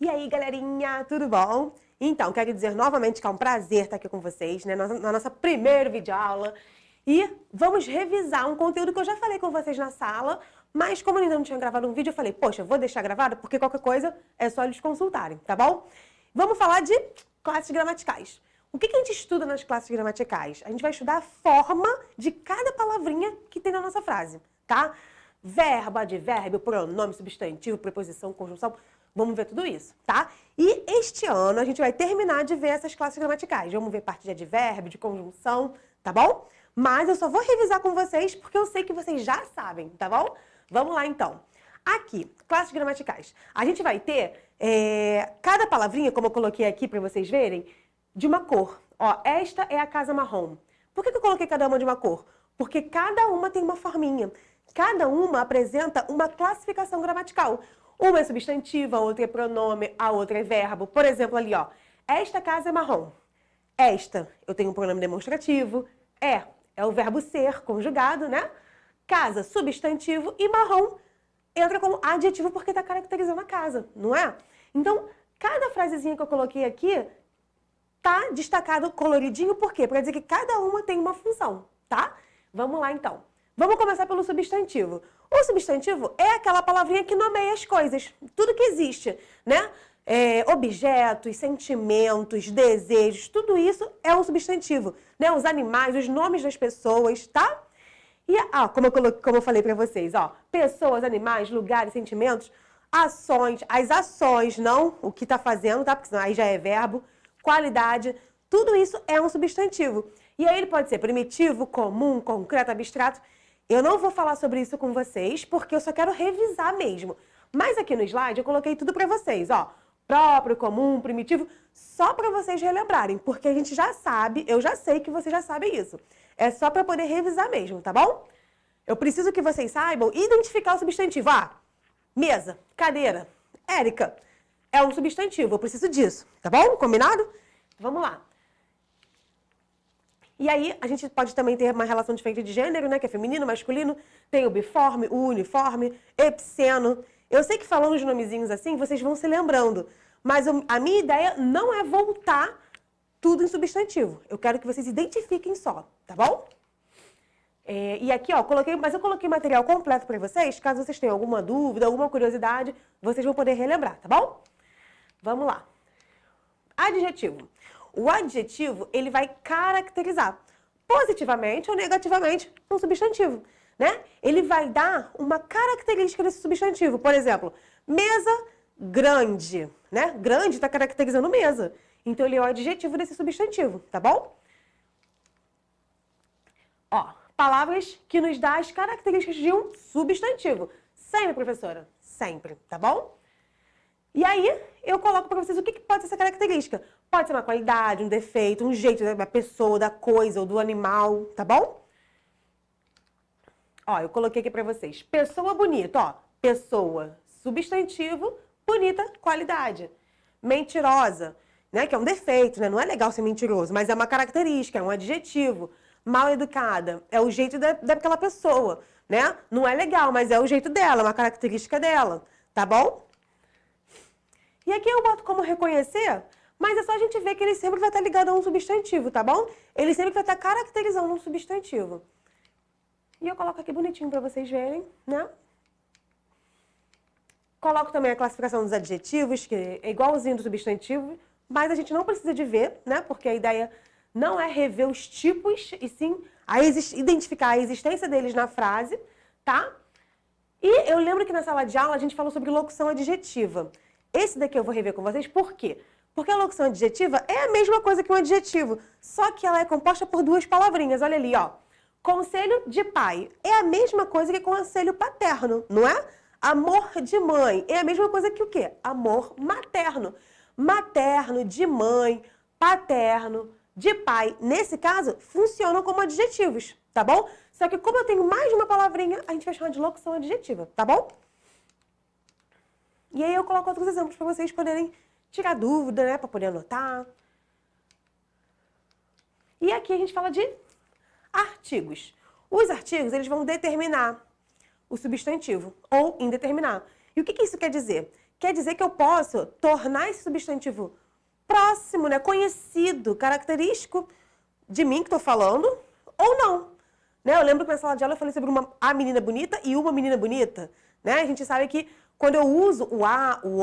E aí, galerinha, tudo bom? Então, quero dizer novamente que é um prazer estar aqui com vocês, né, na nossa primeira videoaula. E vamos revisar um conteúdo que eu já falei com vocês na sala, mas como eu ainda não tinha gravado um vídeo, eu falei, poxa, vou deixar gravado porque qualquer coisa é só eles consultarem, tá bom? Vamos falar de classes gramaticais. O que a gente estuda nas classes gramaticais? A gente vai estudar a forma de cada palavrinha que tem na nossa frase, tá? Verbo, advérbio, pronome, substantivo, preposição, conjunção. Vamos ver tudo isso, tá? E este ano a gente vai terminar de ver essas classes gramaticais. Vamos ver parte de advérbio, de conjunção, tá bom? Mas eu só vou revisar com vocês porque eu sei que vocês já sabem, tá bom? Vamos lá então. Aqui, classes gramaticais. A gente vai ter cada palavrinha, como eu coloquei aqui para vocês verem, de uma cor. Ó, esta é a casa marrom. Por que eu coloquei cada uma de uma cor? Porque cada uma tem uma forminha. Cada uma apresenta uma classificação gramatical. Uma é substantiva, a outra é pronome, a outra é verbo. Por exemplo, ali, ó. Esta casa é marrom. Esta, eu tenho um pronome demonstrativo. É o verbo ser conjugado, né? Casa, substantivo. E marrom entra como adjetivo porque está caracterizando a casa, não é? Então, cada frasezinha que eu coloquei aqui tá destacado coloridinho, por quê? Para dizer que cada uma tem uma função, tá? Vamos lá, então. Vamos começar pelo substantivo. O substantivo é aquela palavrinha que nomeia as coisas, tudo que existe, né? Objetos, sentimentos, desejos, tudo isso é um substantivo, né? Os animais, os nomes das pessoas, tá? E, como eu falei pra vocês, ó, pessoas, animais, lugares, sentimentos, ações, as ações, não o que tá fazendo, tá? Porque senão aí já é verbo, qualidade, tudo isso é um substantivo. E aí ele pode ser primitivo, comum, concreto, abstrato. Eu não vou falar sobre isso com vocês, porque eu só quero revisar mesmo. Mas aqui no slide eu coloquei tudo pra vocês, ó. Próprio, comum, primitivo, só pra vocês relembrarem, porque a gente já sabe, eu já sei que vocês já sabem isso. É só pra poder revisar mesmo, tá bom? Eu preciso que vocês saibam identificar o substantivo. Mesa, cadeira, Érica, é um substantivo, eu preciso disso, tá bom? Combinado? Vamos lá. E aí, a gente pode também ter uma relação diferente de gênero, né? Que é feminino, masculino. Tem o biforme, o uniforme, epiceno. Eu sei que falando os nomezinhos assim, vocês vão se lembrando. Mas a minha ideia não é voltar tudo em substantivo. Eu quero que vocês identifiquem só, tá bom? E aqui, ó, eu coloquei material completo para vocês. Caso vocês tenham alguma dúvida, alguma curiosidade, vocês vão poder relembrar, tá bom? Vamos lá. Adjetivo. O adjetivo, ele vai caracterizar positivamente ou negativamente um substantivo, né? Ele vai dar uma característica desse substantivo. Por exemplo, mesa grande, né? Grande está caracterizando mesa. Então, ele é o adjetivo desse substantivo, tá bom? Ó, palavras que nos dão as características de um substantivo. Sempre, professora? Sempre, tá bom? E aí, eu coloco para vocês o que pode ser essa característica. Pode ser uma qualidade, um defeito, um jeito da pessoa, da coisa ou do animal, tá bom? Ó, eu coloquei aqui para vocês. Pessoa bonita, ó. Pessoa, substantivo, bonita, qualidade. Mentirosa, né? Que é um defeito, né? Não é legal ser mentiroso, mas é uma característica, é um adjetivo. Mal educada, é o jeito daquela pessoa, né? Não é legal, mas é o jeito dela, é uma característica dela, tá bom? E aqui eu boto como reconhecer, mas é só a gente ver que ele sempre vai estar ligado a um substantivo, tá bom? Ele sempre vai estar caracterizando um substantivo. E eu coloco aqui bonitinho para vocês verem, né? Coloco também a classificação dos adjetivos, que é igualzinho do substantivo, mas a gente não precisa de ver, né? Porque a ideia não é rever os tipos, e sim identificar a existência deles na frase, tá? E eu lembro que na sala de aula a gente falou sobre locução adjetiva. Esse daqui eu vou rever com vocês, por quê? Porque a locução adjetiva é a mesma coisa que um adjetivo, só que ela é composta por duas palavrinhas. Olha ali, ó. Conselho de pai é a mesma coisa que conselho paterno, não é? Amor de mãe é a mesma coisa que o quê? Amor materno. Materno, de mãe, paterno, de pai. Nesse caso, funcionam como adjetivos, tá bom? Só que como eu tenho mais de uma palavrinha, a gente vai chamar de locução adjetiva, tá bom? E aí eu coloco outros exemplos para vocês poderem tirar dúvida, né? Para poder anotar. E aqui a gente fala de artigos. Os artigos, eles vão determinar o substantivo ou indeterminar. E o que isso quer dizer? quer dizer que eu posso tornar esse substantivo próximo, né, conhecido, característico de mim que estou falando, ou não. Né? Eu lembro que na sala de aula eu falei sobre a menina bonita e uma menina bonita. Né? A gente sabe que quando eu uso o a, o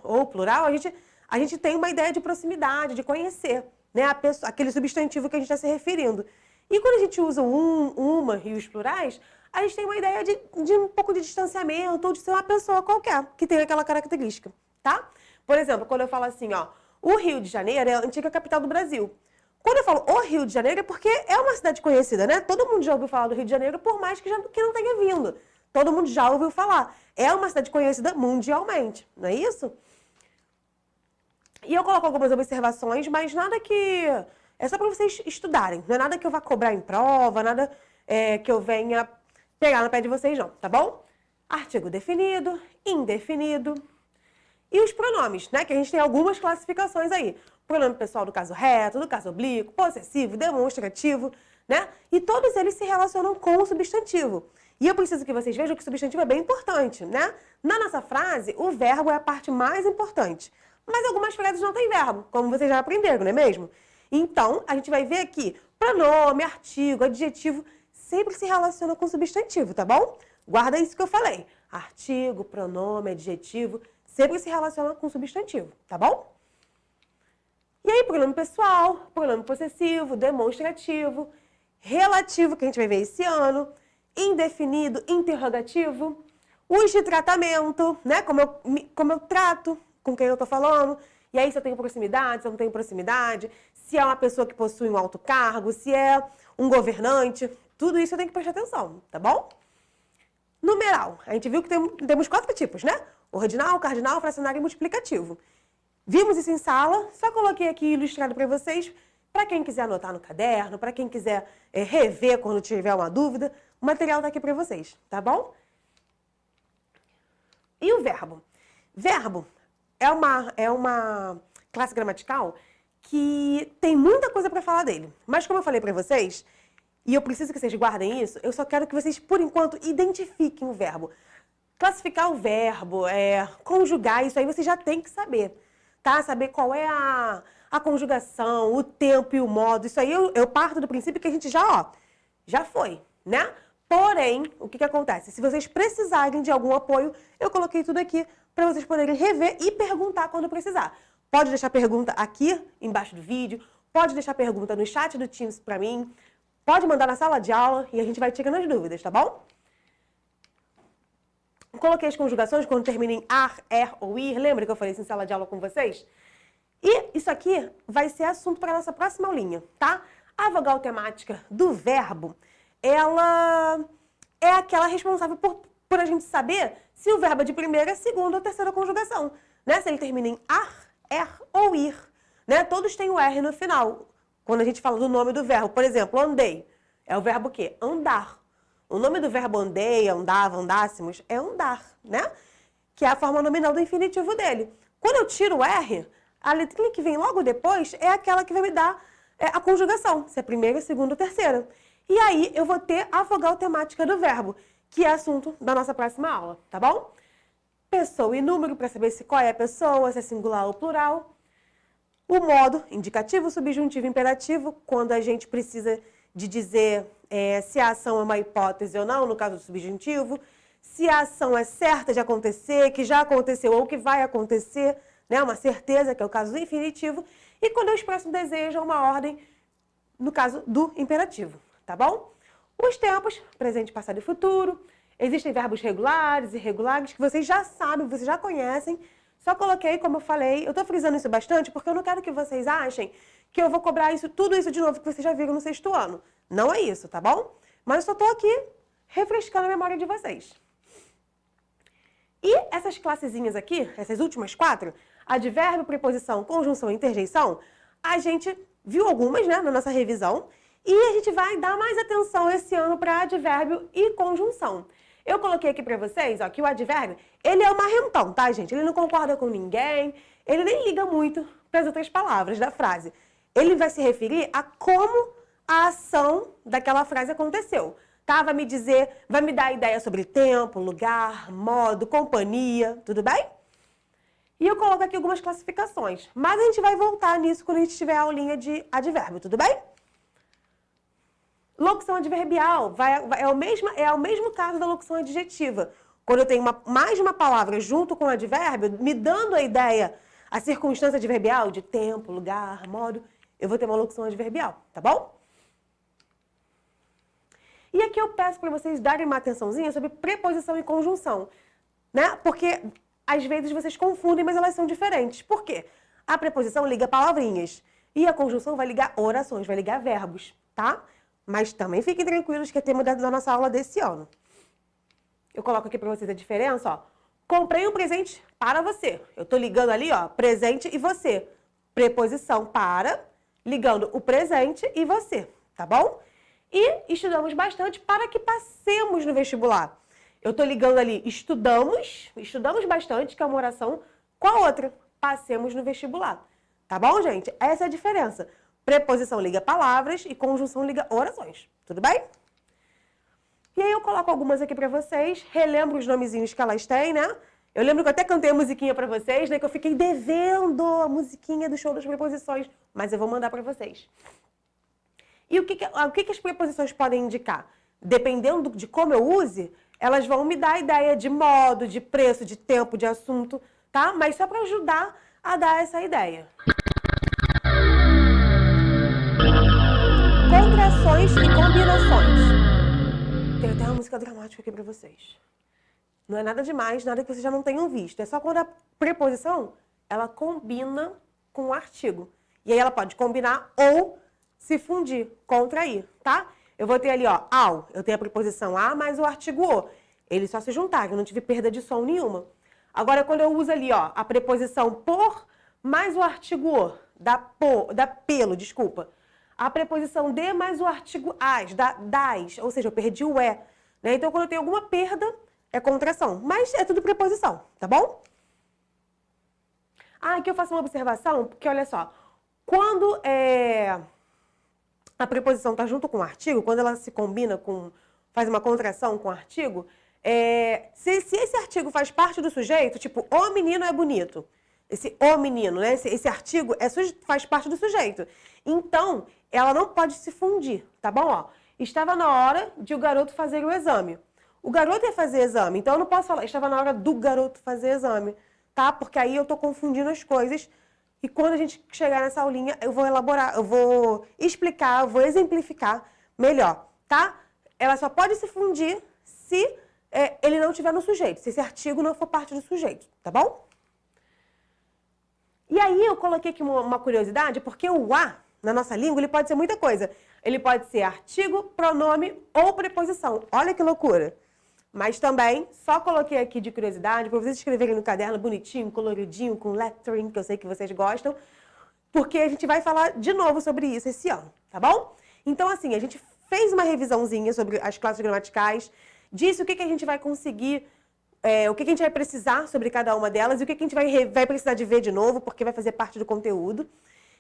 ou o plural, a gente tem uma ideia de proximidade, de conhecer, né, a pessoa, aquele substantivo que a gente está se referindo. E quando a gente usa uma e os plurais, a gente tem uma ideia de um pouco de distanciamento ou de ser uma pessoa qualquer que tem aquela característica, tá? Por exemplo, quando eu falo assim, ó, o Rio de Janeiro é a antiga capital do Brasil. Quando eu falo o Rio de Janeiro é porque é uma cidade conhecida, né? Todo mundo já ouviu falar do Rio de Janeiro, por mais que não tenha vindo. Todo mundo já ouviu falar. É uma cidade conhecida mundialmente, não é isso? E eu coloco algumas observações, mas nada que... É só para vocês estudarem. Não é nada que eu vá cobrar em prova, nada que eu venha pegar no pé de vocês, não, tá bom? Artigo definido, indefinido. E os pronomes, né? Que a gente tem algumas classificações aí. Pronome pessoal do caso reto, do caso oblíquo, possessivo, demonstrativo, né? E todos eles se relacionam com o substantivo. E eu preciso que vocês vejam que o substantivo é bem importante, né? Na nossa frase, o verbo é a parte mais importante. Mas algumas frases não têm verbo, como vocês já aprenderam, não é mesmo? Então, a gente vai ver aqui, pronome, artigo, adjetivo, sempre se relaciona com o substantivo, tá bom? Guarda isso que eu falei. Artigo, pronome, adjetivo, sempre se relaciona com o substantivo, tá bom? E aí, pronome pessoal, pronome possessivo, demonstrativo, relativo, que a gente vai ver esse ano, indefinido, interrogativo, os de tratamento, né? Como eu trato com quem eu tô falando. E aí, se eu tenho proximidade, se eu não tenho proximidade, se é uma pessoa que possui um alto cargo, se é um governante, tudo isso eu tenho que prestar atenção, tá bom? Numeral. A gente viu que temos 4 tipos, né? Ordinal, cardinal, fracionário e multiplicativo. Vimos isso em sala, só coloquei aqui ilustrado para vocês, para quem quiser anotar no caderno, para quem quiser rever quando tiver uma dúvida, o material está aqui para vocês, tá bom? E o verbo? Verbo é uma classe gramatical que tem muita coisa para falar dele. Mas como eu falei para vocês, e eu preciso que vocês guardem isso, eu só quero que vocês, por enquanto, identifiquem o verbo. Classificar o verbo, conjugar, isso aí você já tem que saber, tá? Saber qual é a conjugação, o tempo e o modo. Isso aí eu parto do princípio que a gente já foi, né? Porém, o que acontece? Se vocês precisarem de algum apoio, eu coloquei tudo aqui para vocês poderem rever e perguntar quando precisar. Pode deixar pergunta aqui embaixo do vídeo, pode deixar pergunta no chat do Teams para mim, pode mandar na sala de aula e a gente vai tirando as dúvidas, tá bom? Coloquei as conjugações quando termina em ar, ou ir. Lembra que eu falei isso em sala de aula com vocês? E isso aqui vai ser assunto para a nossa próxima aulinha, tá? A vogal temática do verbo, ela é aquela responsável por a gente saber se o verbo é de primeira, segunda ou terceira conjugação, né? Se ele termina em ar, ou ir, né? Todos têm o R no final, quando a gente fala do nome do verbo. Por exemplo, andei. É o verbo o quê? Andar. O nome do verbo andei, andava, andássemos, é andar, né? Que é a forma nominal do infinitivo dele. Quando eu tiro o R, a letrinha que vem logo depois é aquela que vai me dar a conjugação, se é primeira, segunda ou terceira. E aí eu vou ter a vogal temática do verbo, que é assunto da nossa próxima aula, tá bom? Pessoa e número, para saber qual é a pessoa, se é singular ou plural. O modo, indicativo, subjuntivo, imperativo, quando a gente precisa de dizer se a ação é uma hipótese ou não, no caso do subjuntivo, se a ação é certa de acontecer, que já aconteceu ou que vai acontecer, né, uma certeza, que é o caso do infinitivo, e quando eu expresso um desejo, é uma ordem, no caso do imperativo, tá bom? Os tempos, presente, passado e futuro, existem verbos regulares e irregulares, que vocês já sabem, vocês já conhecem, só coloquei, como eu falei, eu tô frisando isso bastante, porque eu não quero que vocês achem que eu vou cobrar tudo isso de novo que vocês já viram no 6º ano. Não é isso, tá bom? Mas eu só tô aqui refrescando a memória de vocês. E essas classezinhas aqui, essas últimas 4, advérbio, preposição, conjunção e interjeição, a gente viu algumas, né, na nossa revisão, e a gente vai dar mais atenção esse ano para advérbio e conjunção. Eu coloquei aqui para vocês, ó, que o advérbio, ele é um marrentão, tá, gente? Ele não concorda com ninguém, ele nem liga muito para as outras palavras da frase. Ele vai se referir a como a ação daquela frase aconteceu, tá? Vai me dar ideia sobre tempo, lugar, modo, companhia, tudo bem? E eu coloco aqui algumas classificações. Mas a gente vai voltar nisso quando a gente tiver a aulinha de advérbio, tudo bem? Locução adverbial é o mesmo caso da locução adjetiva. Quando eu tenho mais de uma palavra junto com o advérbio, me dando a ideia, a circunstância adverbial de tempo, lugar, modo, eu vou ter uma locução adverbial, tá bom? E aqui eu peço para vocês darem uma atençãozinha sobre preposição e conjunção, né? Porque às vezes vocês confundem, mas elas são diferentes. Por quê? A preposição liga palavrinhas e a conjunção vai ligar orações, vai ligar verbos, tá? Mas também fiquem tranquilos que é tema da nossa aula desse ano. Eu coloco aqui para vocês a diferença, ó. Comprei um presente para você. Eu tô ligando ali, ó, presente e você. Preposição para, ligando o presente e você, tá bom? E estudamos bastante para que passemos no vestibular. Eu tô ligando ali, estudamos bastante, que é uma oração, com a outra, passemos no vestibular. Tá bom, gente? Essa é a diferença. Preposição liga palavras e conjunção liga orações. Tudo bem? E aí eu coloco algumas aqui pra vocês, relembro os nomezinhos que elas têm, né? Eu lembro que eu até cantei a musiquinha pra vocês, né? Que eu fiquei devendo a musiquinha do show das preposições, mas eu vou mandar pra vocês. E o que as preposições podem indicar? Dependendo de como eu use, elas vão me dar a ideia de modo, de preço, de tempo, de assunto, tá? Mas só para ajudar a dar essa ideia. Contrações e combinações. Tem até uma música dramática aqui para vocês. Não é nada demais, nada que vocês já não tenham visto. É só quando a preposição, ela combina com o artigo. E aí ela pode combinar ou se fundir, contrair, tá? Eu vou ter ali, ó, ao. Eu tenho a preposição a mais o artigo o. Eles só se juntaram, eu não tive perda de som nenhuma. Agora, quando eu uso ali, ó, a preposição por mais o artigo o, da pelo, desculpa. A preposição de mais o artigo as, das, ou seja, eu perdi o é. Né? Então, quando eu tenho alguma perda, é contração. Mas é tudo preposição, tá bom? Ah, aqui eu faço uma observação, porque olha só. Quando a preposição está junto com o artigo, quando ela se combina com, faz uma contração com o artigo, se esse artigo faz parte do sujeito, tipo, o menino é bonito, esse o menino, né? Esse artigo faz parte do sujeito. Então, ela não pode se fundir, tá bom? Ó, estava na hora de o garoto fazer o exame. O garoto ia fazer exame, então eu não posso falar, estava na hora do garoto fazer exame, tá? Porque aí eu tô confundindo as coisas. E quando a gente chegar nessa aulinha, eu vou elaborar, eu vou explicar, eu vou exemplificar melhor, tá? Ela só pode se fundir se ele não estiver no sujeito, se esse artigo não for parte do sujeito, tá bom? E aí eu coloquei aqui uma curiosidade, porque o a, na nossa língua, ele pode ser muita coisa. Ele pode ser artigo, pronome ou preposição. Olha que loucura! Mas também, só coloquei aqui de curiosidade, para vocês escreverem no caderno bonitinho, coloridinho, com lettering, que eu sei que vocês gostam, porque a gente vai falar de novo sobre isso esse ano, tá bom? Então, assim, a gente fez uma revisãozinha sobre as classes gramaticais, disse o que a gente vai conseguir, o que a gente vai precisar sobre cada uma delas e o que a gente vai precisar de ver de novo, porque vai fazer parte do conteúdo.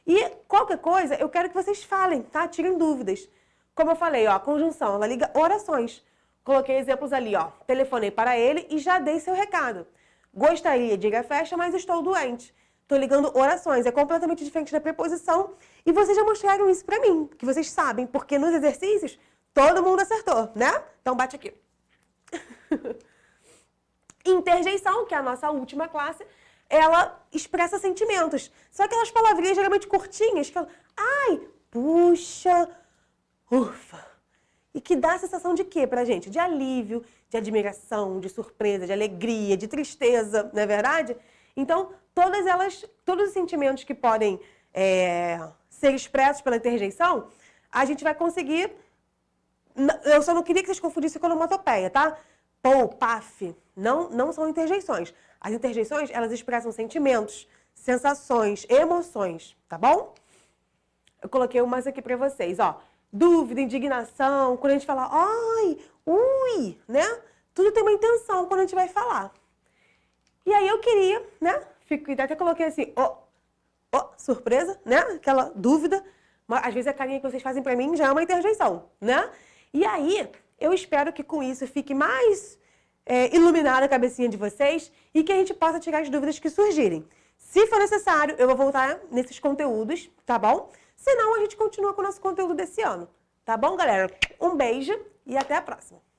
E qualquer coisa, eu quero que vocês falem, tá? Tirem dúvidas. Como eu falei, ó, a conjunção, ela liga orações. Coloquei exemplos ali, ó. Telefonei para ele e já dei seu recado. Gostaria de ir à festa, mas estou doente. Estou ligando orações. É completamente diferente da preposição. E vocês já mostraram isso para mim, que vocês sabem, porque nos exercícios todo mundo acertou, né? Então bate aqui. Interjeição, que é a nossa última classe, ela expressa sentimentos. São aquelas palavrinhas geralmente curtinhas que falam, ai, puxa, ufa. E que dá a sensação de quê pra gente? De alívio, de admiração, de surpresa, de alegria, de tristeza, não é verdade? Então, todos os sentimentos que podem ser expressos pela interjeição, a gente vai conseguir... Eu só não queria que vocês confundissem com onomatopeia, tá? Pou, paf, não são interjeições. As interjeições, elas expressam sentimentos, sensações, emoções, tá bom? Eu coloquei umas aqui pra vocês, ó. Dúvida, indignação, quando a gente fala, ai, ui, né? Tudo tem uma intenção quando a gente vai falar. E aí eu queria, né? Até coloquei assim, surpresa, né? Aquela dúvida. Mas, às vezes a carinha que vocês fazem pra mim já é uma interjeição, né? E aí, eu espero que com isso fique mais iluminar a cabecinha de vocês e que a gente possa tirar as dúvidas que surgirem. Se for necessário, eu vou voltar nesses conteúdos, tá bom? Senão, a gente continua com o nosso conteúdo desse ano. Tá bom, galera? Um beijo e até a próxima!